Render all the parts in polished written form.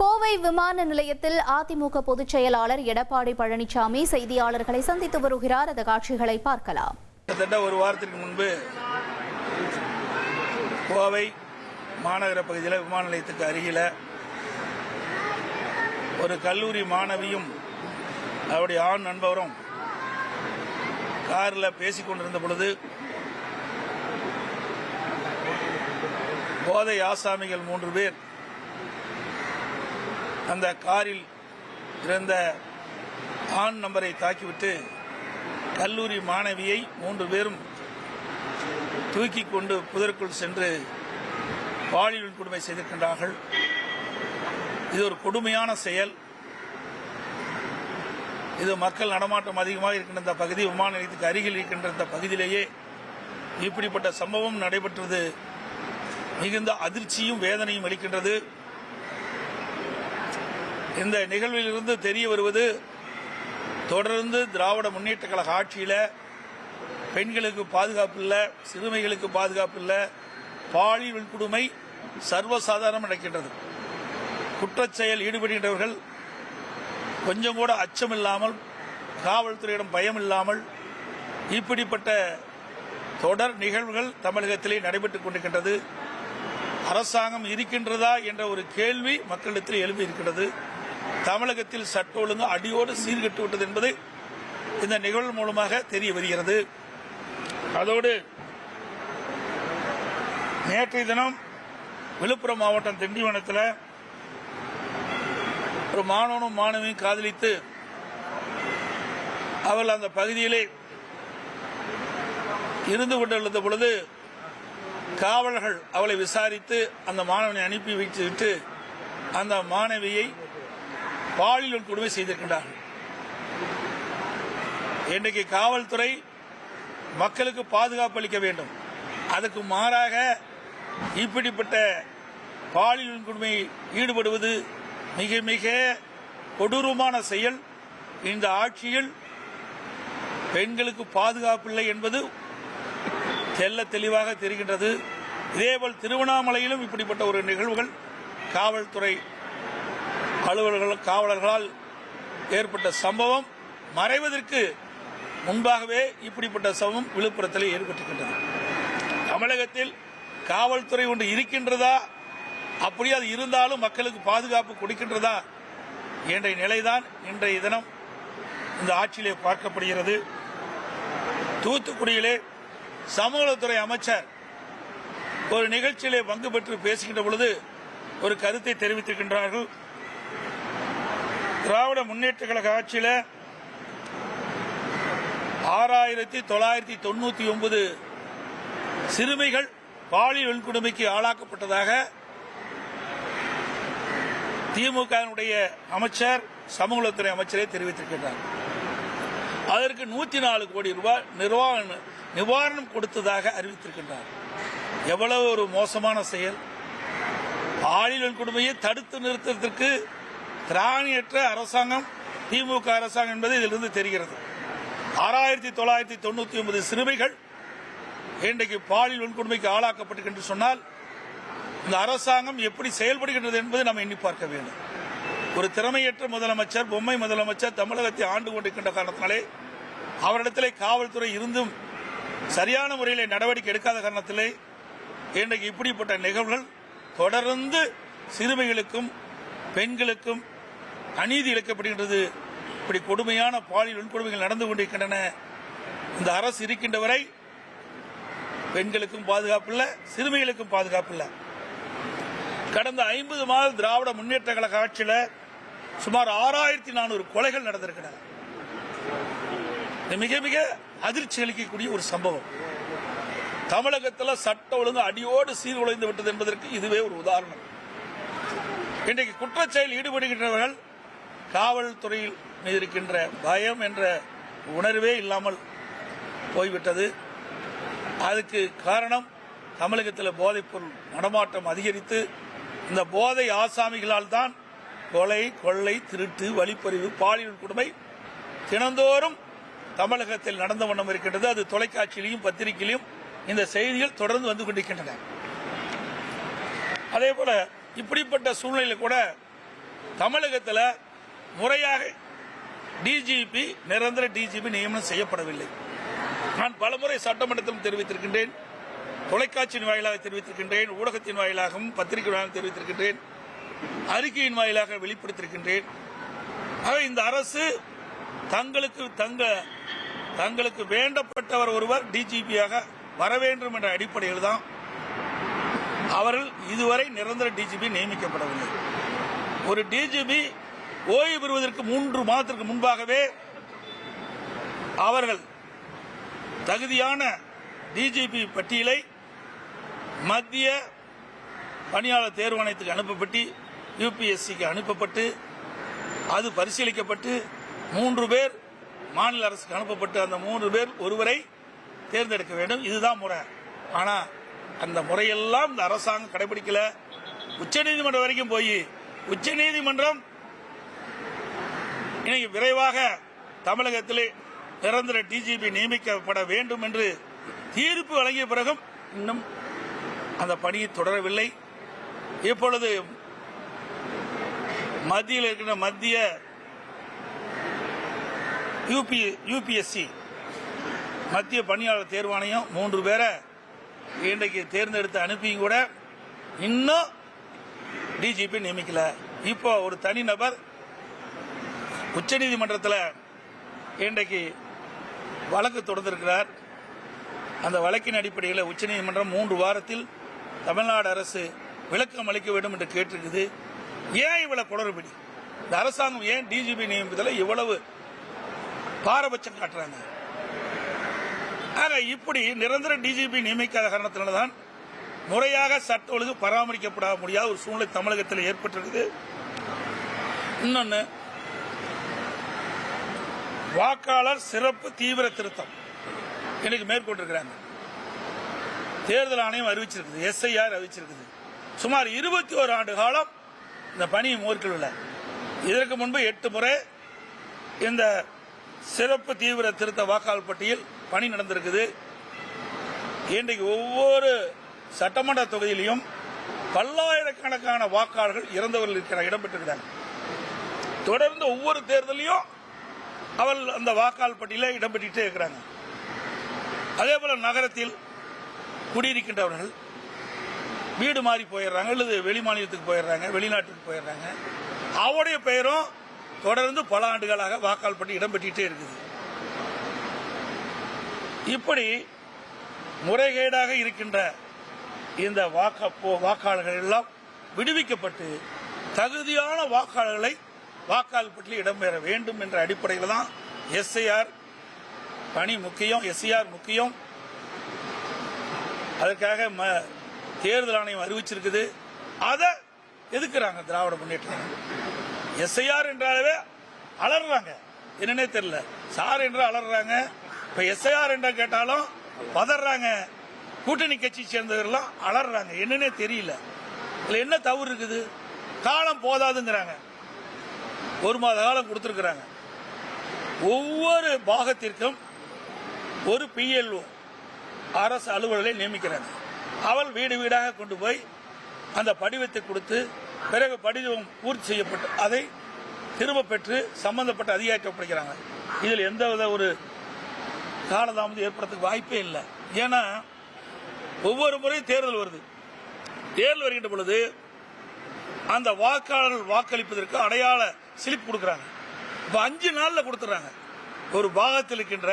கோவை விமான நிலையத்தில் அதிமுக பொதுச் செயலாளர் எடப்பாடி பழனிசாமி செய்தியாளர்களை சந்தித்து வருகிறார். அந்த காட்சிகளை பார்க்கலாம். கிட்டத்தட்ட ஒரு வாரத்திற்கு முன்பு கோவை மாநகர பகுதியில் விமான நிலையத்துக்கு அருகில ஒரு கல்லூரி மாணவியும் அவருடைய ஆண் நண்பரும் காரில் பேசிக் கொண்டிருந்த பொழுது போதை ஆசாமிகள் 3 பேர் அந்த காரில் இருந்த ஆண் நம்பரை தாக்கிவிட்டு கல்லூரி மாணவியை 3 பேரும் தூக்கி கொண்டு புதருக்குள் சென்று பாலியல் கொடுமை செய்திருக்கின்றார்கள். இது ஒரு கொடுமையான செயல். இது மக்கள் நடமாட்டம் அதிகமாக இருக்கின்ற இந்த பகுதி, விமான நிலையத்துக்கு அருகில் இருக்கின்ற இந்த பகுதியிலேயே இப்படிப்பட்ட சம்பவம் நடைபெற்றது மிகுந்த அதிர்ச்சியும் வேதனையும் அளிக்கின்றது. இந்த நிகழ்விலிருந்து தெரிய வருவது, தொடர்ந்து திராவிட முன்னேற்ற கழக ஆட்சியில் பெண்களுக்கு பாதுகாப்பு இல்லை, சிறுமிகளுக்கு பாதுகாப்பு இல்லை, பாலியல் கொடுமை சர்வசாதாரணம் நடக்கின்றது. குற்றச்செயல் ஈடுபடுகின்றவர்கள் கொஞ்சம் கூட அச்சமில்லாமல், காவல்துறையிடம் பயம் இல்லாமல் இப்படிப்பட்ட தொடர் நிகழ்வுகள் தமிழகத்திலே நடைபெற்றுக் கொண்டிருக்கின்றது. அரசாங்கம் இருக்கின்றதா என்ற ஒரு கேள்வி மக்களிடத்தில் எழுப்பி இருக்கிறது. தமிழகத்தில் சட்ட ஒழுங்கு அடியோடு சீர்கெட்டு விட்டது என்பது இந்த நிகழ்வு மூலமாக தெரிய வருகிறது. அதோடு நேற்றைய தினம் விழுப்புரம் மாவட்டம் திண்டிவனத்தில் ஒரு மாணவனும் மாணவியும் காதலித்து அவள் அந்த பகுதியிலே இருந்து கொண்டிருந்த பொழுது காவலர்கள் அவளை விசாரித்து அந்த மாணவனை அனுப்பி வைத்துவிட்டு அந்த மாணவியை பாலியல் கொடுமை செய்திருக்கின்றார்கள். இன்றைக்கு காவல்துறை மக்களுக்கு பாதுகாப்பு அளிக்க வேண்டும். அதுக்கு மாறாக இப்படிப்பட்ட பாலியல் கொடுமை ஈடுபடுவது மிக மிக கொடூரமான செயல். இந்த ஆட்சியில் பெண்களுக்கு பாதுகாப்பு இல்லை என்பது தெல்ல தெளிவாக தெரிகின்றது. இதேபோல் திருவண்ணாமலையிலும் இப்படிப்பட்ட ஒரு நிகழ்வுகள் காவல்துறை காவலர்களால் ஏற்பட்ட சம்பவம் மறைவதற்கு முன்பாகவே இப்படிப்பட்ட சம்பவம் விழுப்புரத்தில் ஏற்பட்டிருக்கின்றது. தமிழகத்தில் காவல்துறை ஒன்று இருக்கின்றதா, அப்படியே அது இருந்தாலும் மக்களுக்கு பாதுகாப்பு கொடுக்கின்றதா என்ற நிலைதான் இன்றைய தினம் இந்த ஆட்சியிலே பார்க்கப்படுகிறது. தூத்துக்குடியிலே சமூகத்துறை அமைச்சர் ஒரு நிகழ்ச்சியிலே பங்கு பெற்று பேசுகின்ற பொழுது ஒரு கருத்தை தெரிவித்திருக்கின்றார்கள். திராவிட முன்னேற்ற கழக ஆட்சியில் 6999 சிறுமிகள் பாலியல் வன்கொடுமைக்கு ஆளாக்கப்பட்டதாக திமுக அமைச்சர் சமூகத்துறை அமைச்சரே தெரிவித்திருக்கின்றார். அதற்கு 104 கோடி ரூபாய் நிவாரணம் கொடுத்ததாக அறிவித்திருக்கின்றார். எவ்வளவு ஒரு மோசமான செயல்! பாலியல் வன்கொடுமையை தடுத்து நிறுத்தத்திற்கு திராணியற்ற அரசாங்கம் திமுக அரசாங்கம் என்பது இதிலிருந்து தெரிகிறது. 6999 சிறுமிகள் இன்றைக்கு பாலியல் வன்கொடுமைக்கு ஆளாக்கப்பட்டு என்று சொன்னால் இந்த அரசாங்கம் எப்படி செயல்படுகின்றது என்பதை நாம் எண்ணி பார்க்க வேண்டும். ஒரு திறமையற்ற முதலமைச்சர், பொம்மை முதலமைச்சர் தமிழகத்தை ஆண்டு கொண்டிருக்கின்ற காரணத்தினாலே அவரிடத்திலே காவல்துறை இருந்தும் சரியான முறையில் நடவடிக்கை எடுக்காத காரணத்திலே இன்றைக்கு இப்படிப்பட்ட நிகழ்வுகள் தொடர்ந்து சிறுமிகளுக்கும் பெண்களுக்கும் அநீதி இழைக்கப்படுகின்றது. இப்படி கொடுமையான பாலியல் வன்கொடுமைகள் நடந்து கொண்டிருக்கின்றன. இந்த அரசு இருக்கின்ற வரை பெண்களுக்கும் பாதுகாப்பு இல்லை, சிறுமிகளுக்கும் பாதுகாப்பு இல்லை. கடந்த 50 மாத திராவிட முன்னேற்ற கழக ஆட்சியில் சுமார் 6400 கொலைகள் நடந்திருக்கின்றன. மிக மிக அதிர்ச்சி அளிக்கக்கூடிய ஒரு சம்பவம். தமிழகத்தில் சட்ட ஒழுங்கு அடியோடு சீர்குலைந்து விட்டது என்பதற்கு இதுவே ஒரு உதாரணம். இன்றைக்கு குற்றச்செயல் ஈடுபடுகின்றவர்கள் காவல்துறையில் மீது இருக்கின்ற பயம் என்ற உணர்வே இல்லாமல் போய்விட்டது. அதுக்கு காரணம் தமிழகத்தில் போதைப்பொருள் நடமாட்டம் அதிகரித்து இந்த போதை ஆசாமிகளால் தான் கொலை, கொள்ளை, திருட்டு, வழிப்பறிவு, பாலியல் கொடுமை தினந்தோறும் தமிழகத்தில் நடந்த வண்ணம் இருக்கின்றது. அது தொலைக்காட்சியிலும் பத்திரிகையிலும் இந்த செய்திகள் தொடர்ந்து வந்து கொண்டிருக்கின்றன. அதே போல இப்படிப்பட்ட சூழ்நிலையில் கூட தமிழகத்தில் முறையாக டிஜிபி நிரந்தர டிஜிபி நியமனம் செய்யப்படவில்லை. நான் பலமுறை சட்டமன்றத்திலும் தெரிவித்திருக்கின்றேன், தொலைக்காட்சியின் வாயிலாக தெரிவித்திருக்கின்றேன், ஊடகத்தின் வாயிலாகவும் பத்திரிகை வாயிலாக தெரிவித்திருக்கின்றேன், அறிக்கையின் வாயிலாக வெளிப்படுத்தியிருக்கின்றேன். இந்த அரசு தங்களுக்கு வேண்டப்பட்டவர் ஒருவர் டிஜிபியாக வர வேண்டும் என்ற அடிப்படையில் தான் அவர்கள் இதுவரை நிரந்தர டிஜிபி நியமிக்கப்படவில்லை. ஒரு டிஜிபி ஓய்வு பெறுவதற்கு 3 மாதத்திற்கு முன்பாகவே அவர்கள் தகுதியான டிஜிபி பட்டியலை மத்திய பணியாளர் தேர்வாணையத்துக்கு அனுப்பப்பட்டு யுபிஎஸ்சிக்கு அனுப்பப்பட்டு அது பரிசீலிக்கப்பட்டு 3 பேர் மாநில அரசுக்கு அனுப்பப்பட்டு அந்த 3 பேர் ஒருவரை தேர்ந்தெடுக்க வேண்டும். இதுதான் முறை. ஆனால் அந்த முறையெல்லாம் இந்த அரசாங்கம் கடைபிடிக்கல. உச்சநீதிமன்றம் வரைக்கும் போய் உச்சநீதிமன்றம் இன்னைக்கு விரைவாக தமிழகத்திலே நிரந்தர டிஜிபி நியமிக்கப்பட வேண்டும் என்று தீர்ப்பு வழங்கிய பிறகும் இன்னும் அந்த பணியை தொடரவில்லை. இப்பொழுது மத்தியில் இருக்கிற மத்திய யுபிஎஸ்சி மத்திய பணியாளர் தேர்வாணையம் 3 பேரை இன்றைக்கு தேர்ந்தெடுத்து அனுப்பியும் கூட இன்னும் டிஜிபி நியமிக்கல. இப்போ ஒரு தனிநபர் உச்சநீதிமன்றத்தில் இன்றைக்கு வழக்கு தொடர்ந்திருக்கிறார். அந்த வழக்கின் அடிப்படையில் உச்சநீதிமன்றம் 3 வாரத்தில் தமிழ்நாடு அரசு விளக்கம் அளிக்க வேண்டும் என்று கேட்டிருக்குது. ஏன் இவ்வளவு குளறுபடி? இந்த அரசாங்கம் ஏன் டிஜிபி நியமிப்பதில் இவ்வளவு பாரபட்சம் காட்டுறாங்க? ஆக இப்படி நிரந்தர டிஜிபி நியமிக்காத காரணத்தினால்தான் முறையாக சட்ட ஒழுங்கு பராமரிக்கப்பட முடியாத ஒரு சூழ்நிலை தமிழகத்தில் ஏற்பட்டிருக்குது. இன்னொன்னு, வாக்காளர் சிறப்பு தீவிர திருத்தம் இன்னைக்கு மேற்கொண்டிருக்கிறாங்க. தேர்தல் ஆணையம் அறிவிச்சிருக்குது, எஸ்ஐஆர் அறிவிச்சிருக்குது. சுமார் 21 ஆண்டு காலம் இந்த பணியை மேற்கொள்ள. இதற்கு முன்பு 8 முறை இந்த சிறப்பு தீவிர திருத்த வாக்காளர் பட்டியல் பணி நடந்திருக்குது. இன்றைக்கு ஒவ்வொரு சட்டமன்ற தொகுதியிலையும் பல்லாயிரக்கணக்கான வாக்காளர்கள் இறந்தவர்கள் இடம்பெற்றிருக்கிறாங்க. தொடர்ந்து ஒவ்வொரு தேர்தலையும் அவர்கள் அந்த வாக்காளர் பட்டியலில் இடம்பெற்றே இருக்கிறாங்க. அதே போல நகரத்தில் குடியிருக்கின்றவர்கள் வீடு மாறி போயிடுறாங்க, அல்லது வெளி மாநிலத்துக்கு போயிடுறாங்க, வெளிநாட்டுக்கு போயிடுறாங்க. அவருடைய பெயரும் தொடர்ந்து பல ஆண்டுகளாக வாக்காளர் பட்டியல் இடம்பெற்றே இருக்குது. இப்படி முறைகேடாக இருக்கின்ற இந்த வாக்காளர்கள் எல்லாம் விடுவிக்கப்பட்டு தகுதியான வாக்காளர்களை வாக்காளர் பட்டியலில் இடம்பெற வேண்டும் என்ற அடிப்படையில் தான் எஸ்ஐஆர் பணி முக்கியம், எஸ்ஐஆர் முக்கியம். அதற்காக தேர்தல் ஆணையம் அறிவிச்சிருக்குது. அதை எதுக்குறாங்க திராவிட முன்னேற்ற. எஸ்ஐஆர் என்றாலே அலறாங்க, என்னன்னே தெரியல. சார் என்று அலறாங்க. இப்ப எஸ்ஐஆர் என்ற கேட்டாலும் பதறாங்க. கூட்டணி கட்சி சேர்ந்தவர்கள்லாம் அலறாங்க, என்னன்னே தெரியல. இதுல என்ன தவறு இருக்குது? காலம் போதாதுங்கிறாங்க. 1 மாத காலம் கொடுத்திருக்கிறாங்க. ஒவ்வொரு பாகத்திற்கும் ஒரு பிஎல்ஓ அரசு அலுவலரை நியமிக்கிறாங்க. அவள் வீடு வீடாக கொண்டு போய் அந்த படிவத்தை கொடுத்து பிறகு படிவம் பூர்த்தி செய்யப்பட்டு அதை திரும்ப பெற்று சம்பந்தப்பட்ட அதிகாரிகள் ஒப்படைக்கிறாங்க. இதில் எந்தவித ஒரு காலதாமதம் ஏற்படுறதுக்கு வாய்ப்பே இல்லை. ஏன்னா ஒவ்வொரு முறையும் தேர்தல் வருது. தேர்தல் வருகின்ற பொழுது அந்த வாக்காளர்கள் வாக்களிப்பதற்கு அடையாள ஸ்லிப் கொடுக்கறாங்க. இப்ப 5 நாள்ல கொடுத்துறாங்க. ஒரு பாகத்தில் இருக்கின்ற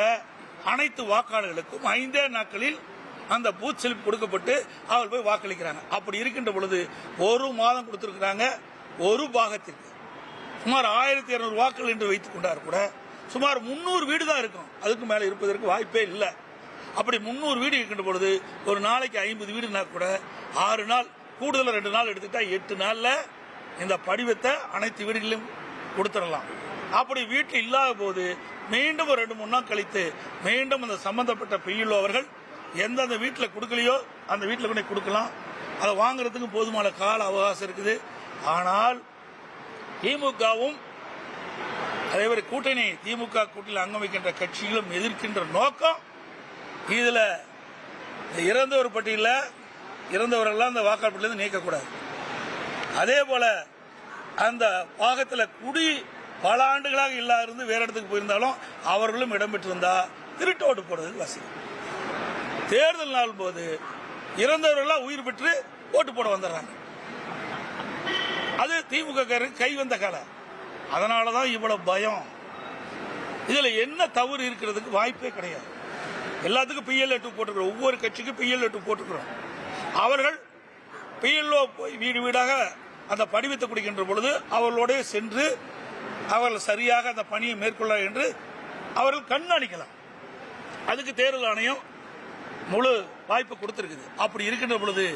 அனைத்து வாக்காளர்களுக்கும் 5 நாட்களில் அந்த பூத் ஸ்லிப் கொடுக்கப்பட்டு அவர்கள் போய் வாக்களிக்கிறாங்க. அப்படி இருக்கின்ற பொழுது 1 மாதம் கொடுத்திருக்கிறாங்க. ஒரு பாகத்திற்கு சுமார் 1200 வாக்குகள் என்று வைத்துக் கொண்டார் கூட சுமார் 300 வீடு தான் இருக்கும். அதுக்கு மேல இருப்பதற்கு வாய்ப்பே இல்லை. அப்படி 300 வீடு இருக்கின்ற பொழுது ஒரு நாளைக்கு 50 வீடுனா கூட 6 நாள் கூடுதல் 2 நாள் எடுத்துட்டா 8 நாள்ல இந்த படிவத்தை அனைத்து வீடுகளிலும் கொடுத்துடலாம். அப்படி வீட்டில் இல்லாத போது மீண்டும் ஒரு 2-3 நாள் கழித்து மீண்டும் அந்த சம்பந்தப்பட்ட பிஎல்ஓ அவர்கள் எந்தெந்த வீட்டில் கொடுக்கலையோ அந்த வீட்டில் கொண்டு கொடுக்கலாம். அதை வாங்குறதுக்கு போதுமான கால அவகாசம் இருக்குது. ஆனால் திமுகவும் அதேமாதிரி கூட்டணி திமுக கூட்டணியில் அங்கம் வைக்கின்ற கட்சிகளும் எதிர்க்கின்ற நோக்கம் இதுல இறந்தவர் பட்டியலில் இறந்தவரெல்லாம் இந்த வாக்காளர் பட்டியலிருந்து நீக்கக்கூடாது. அதே போல அந்த பாகத்தில் குடி பல ஆண்டுகளாக இல்லாத இருந்து வேற இடத்துக்கு போயிருந்தாலும் அவர்களும் இடம்பெற்றிருந்தா திருட்டு ஓட்டு போடுறதுக்கு வசதி. தேர்தல் நாள் போது இறந்தவர்கள்லாம் உயிர் பெற்று ஓட்டு போட வந்துடுறாங்க. அது திமுக கை வந்த காலம். அதனாலதான் இவ்வளவு பயம். இதுல என்ன தவறு இருக்கிறதுக்கு வாய்ப்பே கிடையாது. எல்லாத்துக்கும் PLA2 போட்டுக்கிறோம். ஒவ்வொரு கட்சிக்கும் PLA2 போட்டுக்கிறோம். அவர்கள் PLO போய் வீடு வீடாக அந்த படிவத்தை கொடுக்கின்ற பொழுது அவர்களோட சென்று அவர்கள் சரியாக அந்த பணியை மேற்கொள்ள என்று அவர்கள் கண்காணிக்கலாம். அதுக்கு தேர்தல் ஆணையம் முழு வாய்ப்பு கொடுத்திருக்குது. அப்படி இருக்கின்ற பொழுது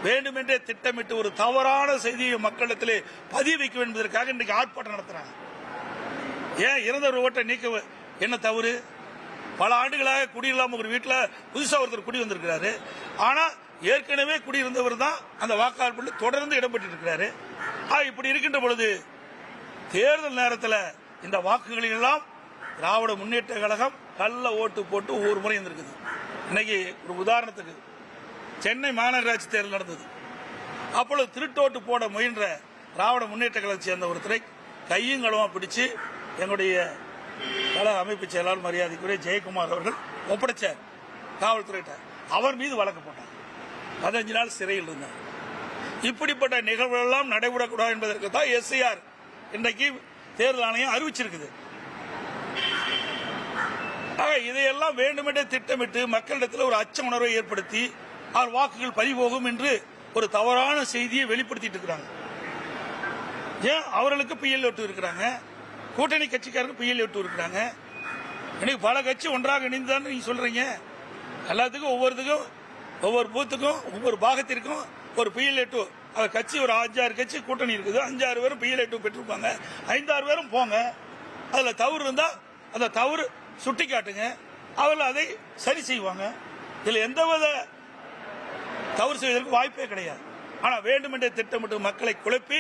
வேண்டுமென்றே திட்டமிட்டு ஒரு தவறான செய்தியை மக்களிடத்திலே பதிய வைக்க என்பதற்காக இன்றைக்கு ஆர்ப்பாட்டம் நடத்துறாங்க. ஏன் இறந்தவர் ஓட்டை நீக்க என்ன தவறு? பல ஆண்டுகளாக குடியில்லாம ஒரு வீட்டில் புதுசா ஒருத்தர் குடி வந்திருக்கிறாரு. ஆனா ஏற்கனவே குடியிருந்தவர் தான் அந்த வாக்காளர் தொடர்ந்து இடம்பெற்று இருக்கிறாரு. இப்படி இருக்கின்ற பொழுது தேர்தல் நேரத்தில் இந்த வாக்குகளில் எல்லாம் திராவிட முன்னேற்ற கழகம் கள்ள ஓட்டு போட்டு ஒவ்வொரு முறை இருந்திருக்குது. இன்னைக்கு ஒரு உதாரணத்துக்கு சென்னை மாநகராட்சி தேர்தல் நடந்தது. அப்பொழுது திருட்டோட்டு போட முயன்ற திராவிட முன்னேற்ற கழகத்தை சேர்ந்த ஒருத்தரை கையும் களமா பிடிச்சு எங்களுடைய கழக அமைப்பு செயலாளர் மரியாதைக்குரிய ஜெயக்குமார் அவர்கள் ஒப்படைச்சார் காவல்துறையிட்ட. அவர் மீது வழக்கு போட்டார். 15 நாள் சிறையில் இருந்தார். இப்படிப்பட்ட நிகழ்வுகள் எல்லாம் நடைபெறக்கூடாது என்பதற்கு தான் SIR இன்றைக்கு தேர்தல் ஆணையம் அறிவிச்சிருக்குது. இதையெல்லாம் வேண்டுமென்றே திட்டமிட்டு மக்களிடத்தில் ஒரு அச்ச உணர்வை ஏற்படுத்தி அவர் வாக்குகள் பறிபோகும் என்று ஒரு தவறான செய்தியை வெளிப்படுத்திட்டு இருக்கிறாங்க. ஏன் அவர்களுக்கு PLA2 இருக்கிறாங்க, கூட்டணி கட்சிக்காரருக்கு PLA2 இருக்கிறாங்க. இன்னைக்கு பல கட்சி ஒன்றாக இணைந்துதான் நீங்க சொல்றீங்க. எல்லாத்துக்கும் ஒவ்வொருத்துக்கும் ஒவ்வொரு பூத்துக்கும் ஒவ்வொரு பாகத்திற்கும் ஒரு PLA2 கட்சி ஒரு 5-6 கட்சி கூட்டணி இருக்குது. 5-6 பேரும் PLA2 பெற்றிருப்பாங்க. 5-6 பேரும் போங்க. அதுல தவறு இருந்தா அந்த தவறு சுட்டி காட்டுங்க. அவர்கள் அதை சரி செய்வாங்க. இதுல எந்தவித தவறு செய்வதற்கு வாய்ப்பே கிடையாது. ஆனா வேண்டுமென்றே திட்டமிட்டு மக்களை குழப்பி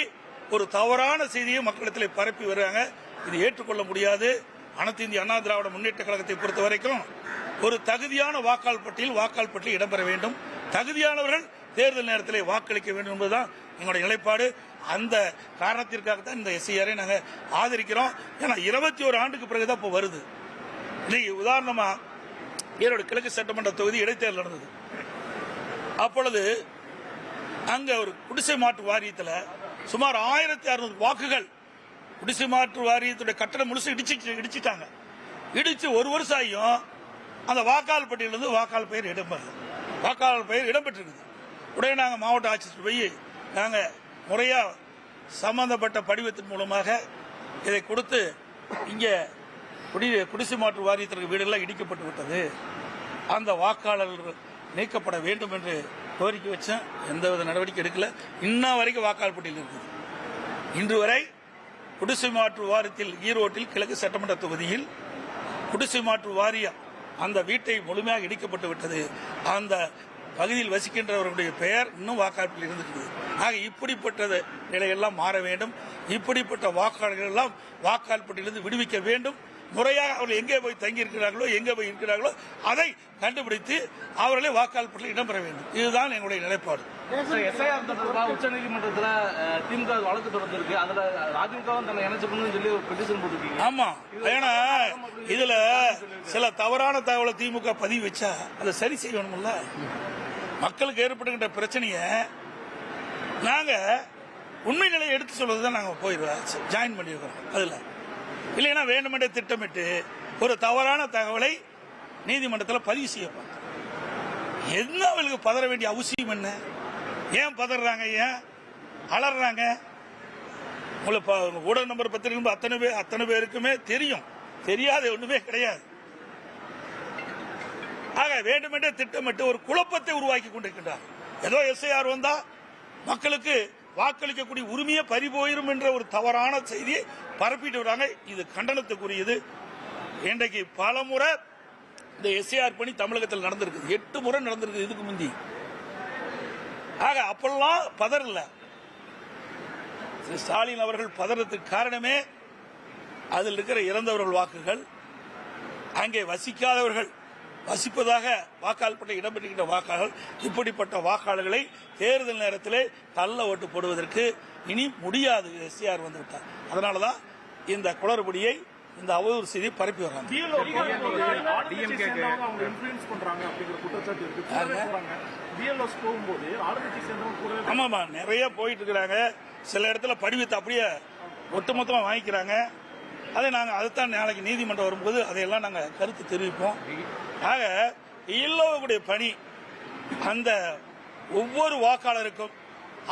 ஒரு தவறான செய்தியை மக்களிடத்தில் பரப்பி வருவாங்க. இது ஏற்றுக்கொள்ள முடியாது. அனைத்து இந்திய அண்ணா திராவிட முன்னேற்ற கழகத்தை பொறுத்த வரைக்கும் ஒரு தகுதியான வாக்காளர் பட்டியல் இடம்பெற வேண்டும். தகுதியானவர்கள் தேர்தல் நேரத்தில் வாக்களிக்க வேண்டும் என்பதுதான் எங்களுடைய நிலைப்பாடு. அந்த காரணத்திற்காகத்தான் இந்த SIR நாங்கள் ஆதரிக்கிறோம். ஏன்னா 21 ஆண்டுக்கு பிறகுதான் இப்போ வருது. இன்னைக்கு உதாரணமா ஈரோடு கிழக்கு சட்டமன்ற தொகுதி இடைத்தேர்தல் நடந்தது. அப்பொழுது அங்க ஒரு குடிசை மாற்று வாரியத்தில் சுமார் 1600 வாக்குகள் குடிசை மாற்று வாரியத்துடைய கட்டணம் முழுசு இடிச்சிட்டாங்க. இடிச்சு ஒரு வருஷம் ஆகியும் அந்த வாக்காளர் பட்டியலிருந்து வாக்காளர் பெயர் இடம்பெறல. வாக்காளர் பெயர் இடம்பெற்றிருக்குது. உடனே நாங்கள் மாவட்ட ஆட்சியர் போய் நாங்கள் முறையா சம்பந்தப்பட்ட படிவத்தின் மூலமாக இதை கொடுத்து இங்கே குடிசை மாற்று வாரியத்திற்கு வீடுகள்லாம் இடிக்கப்பட்டு விட்டது, அந்த வாக்காளர்கள் நீக்கப்பட வேண்டும் என்று கோரிக்கை வச்சேன். எந்தவித நடவடிக்கை எடுக்கல. இன்ன வரைக்கும் வாக்காளர் பட்டியல் இருக்குது. இன்று வரை குடிசை மாற்று வாரியத்தில் ஈரோட்டில் கிழக்கு சட்டமன்ற தொகுதியில் குடிசை மாற்று வாரியம் அந்த வீட்டை முழுமையாக இடிக்கப்பட்டு விட்டது. அந்த பகுதியில் வசிக்கின்றவர்களுடைய பெயர் இன்னும் வாக்காளர்கள் இருந்திருக்குது. ஆக இப்படிப்பட்ட நிலையெல்லாம் மாற வேண்டும். இப்படிப்பட்ட வாக்காளர்கள் எல்லாம் வாக்காளர் பட்டியலிருந்து விடுவிக்க வேண்டும். முறையாக அவர்கள் எங்கே போய் தங்கி இருக்கிறார்களோ எங்கே போய் இருக்கிறார்களோ அதை கண்டுபிடித்து அவர்களே வாக்காளர் பட்டியலில் இடம்பெற வேண்டும். இதுதான் எங்களுடைய நிலைப்பாடு. உச்சநீதிமன்றத்தில் திமுக வழக்கு தொடர்ந்திருக்கு. அதுல அதிமுகவும் தன்னை இணைச்சுக்கணும்னு சொல்லி ஒரு பெட்டிஷன் போட்டிருக்கீங்க. ஆமா, ஏன்னா இதுல சில தவறான தகவலை திமுக பதிவு வச்சா அதை சரி செய்யணும்ல. மக்களுக்கு ஏற்படுகின்ற பிரச்சனையை நாங்க உண்மை நிலையை எடுத்து சொல்றதுதான் நாங்க போயிருவோம் ஜாயின் பண்ணிருக்கிறோம். அதுல இல்லைன்னா வேண்டுமென்றே திட்டமிட்டு ஒரு தவறான தகவலை நீதிமன்றத்தில் பதிவு செய்யப்படும். என்ன அவங்களுக்கு பதற வேண்டிய அவசியம் என்ன? ஏன் பதறாங்க? ஏன் அலறாங்க? உங்களுக்கு ஊடக நம்பர் பத்திரிகை அத்தனை பேருக்குமே தெரியும். தெரியாத ஒண்ணுமே கிடையாது. ஆக வேண்டுமென்றே திட்டமிட்டு ஒரு குழப்பத்தை உருவாக்கி கொண்டிருக்கின்றார். ஏதோ SIR வந்தா மக்களுக்கு வாக்களிக்கக்கூடிய உரிமையை பறிபோயிரும் என்ற ஒரு தவறான செய்தியை பரப்பிட்டு வராங்க. இது கண்டனத்துக்குரியது. இன்றைக்கு பல முறை இந்த SIR பணி தமிழகத்தில் நடந்திருக்கு. 8 முறை நடந்திருக்கு இதுக்கு முந்தி. ஆக அப்பெல்லாம் பதறல. ஸ்டாலின் அவர்கள் பதறதுக்கு காரணமே அதில் இருக்கிற இறந்தவர்கள் வாக்குகள், அங்கே வசிக்காதவர்கள் வசிப்பதாக வாக்காளர் பட்டியலில் இடம்பெற்றிருக்கின்ற வாக்காளர்கள் இப்படிப்பட்ட வாக்காளர்களை தேர்தல் நேரத்திலே கள்ள ஓட்டு போடுவதற்கு இனி முடியாது. எஸ்ஆர் வந்து விட்டார். அதனாலதான் இந்த குளறுபடியை, இந்த அவதூறு செய்தியை பரப்பி வர்றாங்க. ஆமாமா, நிறைய போயிட்டு இருக்கிறாங்க. சில இடத்துல படிவத்தை அப்படியே ஒட்டுமொத்தமா வாங்கிக்கிறாங்க. அதைத்தான் நாளைக்கு நீதிமன்றம் வரும்போது அதையெல்லாம் நாங்க கருத்து தெரிவிப்போம். ஆக இல்லோவுடைய பணி அந்த ஒவ்வொரு வாக்காளருக்கும்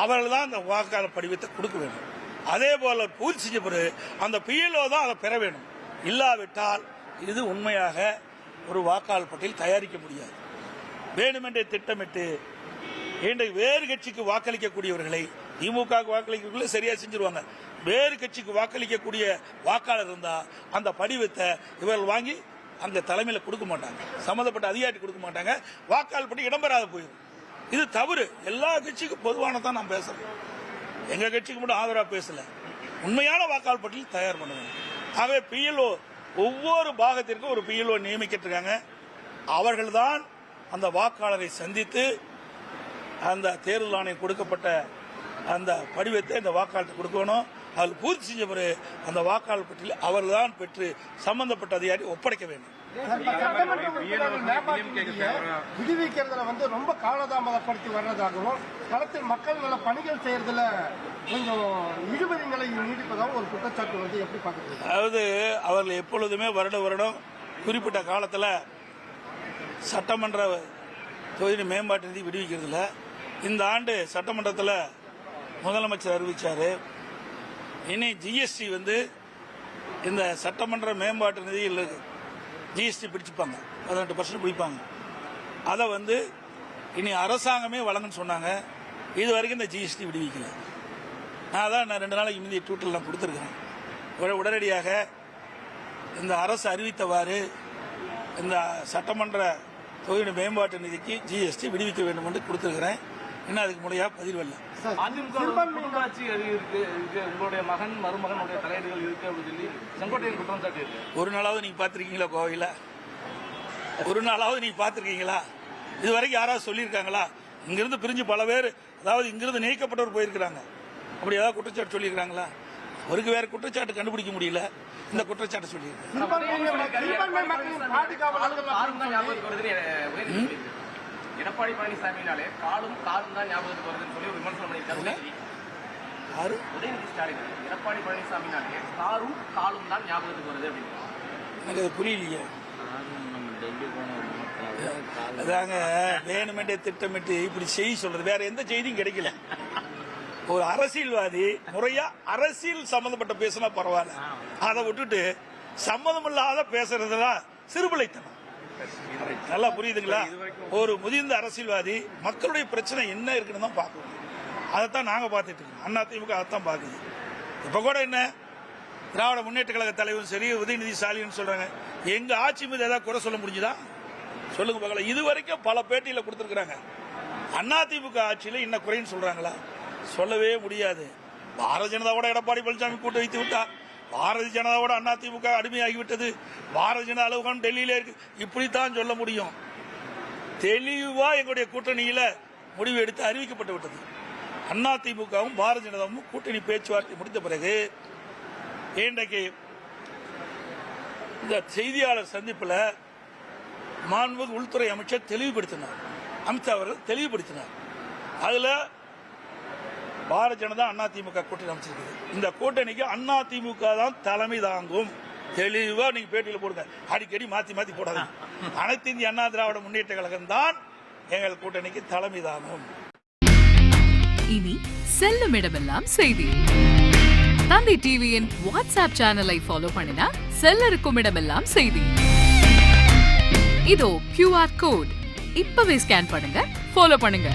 அவர்கள் தான் அந்த வாக்காளர் படிவத்தை கொடுக்க வேண்டும். அதே போல பூர்த்தி செஞ்ச பிறகு அந்த பிஎல்ஓ தான் அதை பெற வேண்டும். இல்லாவிட்டால் இது உண்மையாக ஒரு வாக்காளர் பட்டியல் தயாரிக்க முடியாது. வேண்டுமென்றே திட்டமிட்டு இன்றைக்கு வேறு கட்சிக்கு வாக்களிக்கக்கூடியவர்களை திமுக வாக்களிக்க சரியா செஞ்சிருவாங்க. வேறு கட்சிக்கு வாக்களிக்கக்கூடிய வாக்காளர் இருந்தா அந்த படிவத்தை இவர்கள் வாங்கி அந்த தலைமையில கொடுக்க மாட்டாங்க, சம்பந்தப்பட்ட அதிகாரி கொடுக்க மாட்டாங்க, வாக்காளர் பட்டியல் இடம்பெறாத போயிடும். இது தவறு. எல்லா கட்சிக்கும் பொதுவானதான் நான் பேசுறேன். எங்க கட்சிக்கு மட்டும் ஆதரவா பேசல. உண்மையான வாக்காளர் பட்டியல் தயார் பண்ணுவேன். ஆகவே பிஎல்ஓ ஒவ்வொரு பாகத்திற்கும் ஒரு பிஎல்ஓ நியமிக்கிட்டு அவர்கள்தான் அந்த வாக்காளரை சந்தித்து அந்த தேர்தல் ஆணையம் கொடுக்கப்பட்ட அந்த படிவத்தை அந்த வாக்காளருக்கு கொடுக்கணும். அதில் பூர்த்தி செஞ்ச பிறகு அந்த வாக்காளர் பட்டியல் அவர்கள்தான் பெற்று சம்பந்தப்பட்ட அதிகாரி ஒப்படைக்க வேண்டும். விடுவிக்கிறதுல ரொம்ப காலதாமதப்படுத்தி வர்றதாகவும் களத்தில் மக்கள் நல பணிகள் செய்யறதுல கொஞ்சம் இழுபறி நிலை நீடிப்பதாகவும் ஒரு குற்றச்சாட்டு எப்படி பார்க்குறது? அதாவது அவர்கள் எப்பொழுதுமே வருடம் குறிப்பிட்ட காலத்தில் சட்டமன்ற தொகுதி மேம்பாட்டு நிதி விடுவிக்கிறதுல இந்த ஆண்டு சட்டமன்றத்தில் முதலமைச்சர் அறிவிச்சாரு. இனி ஜிஎஸ்டி இந்த சட்டமன்ற மேம்பாட்டு நிதியில் ஜிஎஸ்டி பிடிச்சுப்பாங்க, 18% பிடிப்பாங்க. அதை இனி அரசாங்கமே வழங்குன்னு சொன்னாங்க. இது வரைக்கும் இந்த ஜிஎஸ்டி விடுவிக்கல. நான் 2 நாளைக்கு முந்தைய ட்விட்டரில் நான் கொடுத்துருக்கிறேன். உடனடியாக இந்த அரசு அறிவித்தவாறு இந்த சட்டமன்ற தொகுதி மேம்பாட்டு நிதிக்கு ஜிஎஸ்டி விடுவிக்க வேண்டும் என்று கொடுத்துருக்கிறேன். இன்னும் அதுக்கு முறையா பதில் வரல. உங்களுடைய மகன் மருமகனுடைய தலையீடுகள் இருக்கு அப்படின்னு சொல்லி செங்கோட்டையில் குற்றம் சாட்டி இருக்கு. ஒரு நாளாவது நீங்க பாத்திருக்கீங்களா கோவையில? ஒரு நாளாவது நீங்க பாத்திருக்கீங்களா? இது வரைக்கும் யாராவது சொல்லியிருக்காங்களா? இங்கிருந்து பிரிஞ்சு பல பேர், அதாவது இங்கிருந்து நீக்கப்பட்டவர் போயிருக்கிறாங்க. அப்படி ஏதாவது குற்றச்சாட்டு சொல்லியிருக்காங்களா? அவருக்கு வேற குற்றச்சாட்டு கண்டுபிடிக்க முடியல. இந்த குற்றச்சாட்டு சொல்லியிருக்காங்க. எடப்பாடி பழனிசாமினாலே காலும் தான் ஞாபகத்துக்கு வருதுன்னு சொல்லி ஒரு விமர்சனம் பண்ணியிருக்காரு உதயநிதி ஸ்டாலின். எடப்பாடி பழனிசாமினாலே காலும் தான் ஞாபகத்துக்கு வருது அப்படின்னு எனக்கு அது புரியலையே. அதாங்க வேணுமென்றே திட்டமிட்டு இப்படி செய்தி சொல்றது. வேற எந்த செய்தியும் கிடைக்கல. ஒரு அரசியல்வாதி முறையா அரசியல் சம்பந்தப்பட்ட பேசினா பரவாயில்ல. அதை விட்டுட்டு சம்மதம் இல்லாத பேசுறதுலாம் சிறுபிள்ளைத்தனம். நல்லா புரியுதுங்களா? ஒரு முதிர்ந்த அரசியல்வாதி மக்களுடைய பிரச்சனை என்ன இருக்குன்னு தான் பார்க்கணும். அதைத்தான் நாங்க பார்த்துட்டு இருக்கோம். அதிமுக அதைத்தான் பார்க்குது. இப்ப கூட என்ன திராவிட முன்னேற்ற கழக தலைவரும் சரி, உதயநிதி ஸ்டாலின் சொல்றாங்க, எங்க ஆட்சி மீது ஏதாவது குறை சொல்ல முடிஞ்சுதா? சொல்லுங்க பார்க்கலாம். இது வரைக்கும் பல பேட்டியில கொடுத்திருக்கிறாங்க. அதிமுக ஆட்சியில என்ன குறைன்னு சொல்றாங்களா? சொல்லவே முடியாது. பாரதிய ஜனதாவோட எடப்பாடி பழனிசாமி கூட்டு வைத்து விட்டார். பாரதிய ஜனதாவோட அதிமுக அடிமையாகிவிட்டது. பாரதிய ஜனதா அலுவலகம் டெல்லியில இருக்கு. இப்படித்தான் சொல்ல முடியும். தெளிவா எங்களுடைய கூட்டணியில முடிவு எடுத்து அறிவிக்கப்பட்டு விட்டது. அதிமுகவும் பாரதிய ஜனதாவும் கூட்டணி பேச்சுவார்த்தை முடித்த பிறகு இன்றைக்கு இந்த செய்தியாளர் சந்திப்பில் மாண்புமிகு உள்துறை அமைச்சர் தெளிவுபடுத்தினார். அமித்ஷா அவர்கள் தெளிவுபடுத்தினார். அதுல பாரதிய ஜனதா அதிமுக கூட்டணி அமைச்சிருக்குது. இந்த கூட்டணிக்கு அதிமுக தான் தலைமை தாங்கும். தெளிவா நீங்க பேட்டியில் போடுங்க. அடிக்கடி மாத்தி போடாது. அனைத்து இந்திய அண்ணா திராவிட முன்னேற்ற கழகம் தான் எங்கள் கூட்டணிக்கு தலைமை தாங்கும். இனி செல்லும் இடமெல்லாம் செய்தி. தந்தை டிவியின் வாட்ஸ்அப் சேனலை ஃபாலோ பண்ணினா செல்லருக்கும் இடமெல்லாம் செய்தி. இதோ QR கோட் இப்பவே ஸ்கேன் பண்ணுங்க, ஃபாலோ பண்ணுங்க.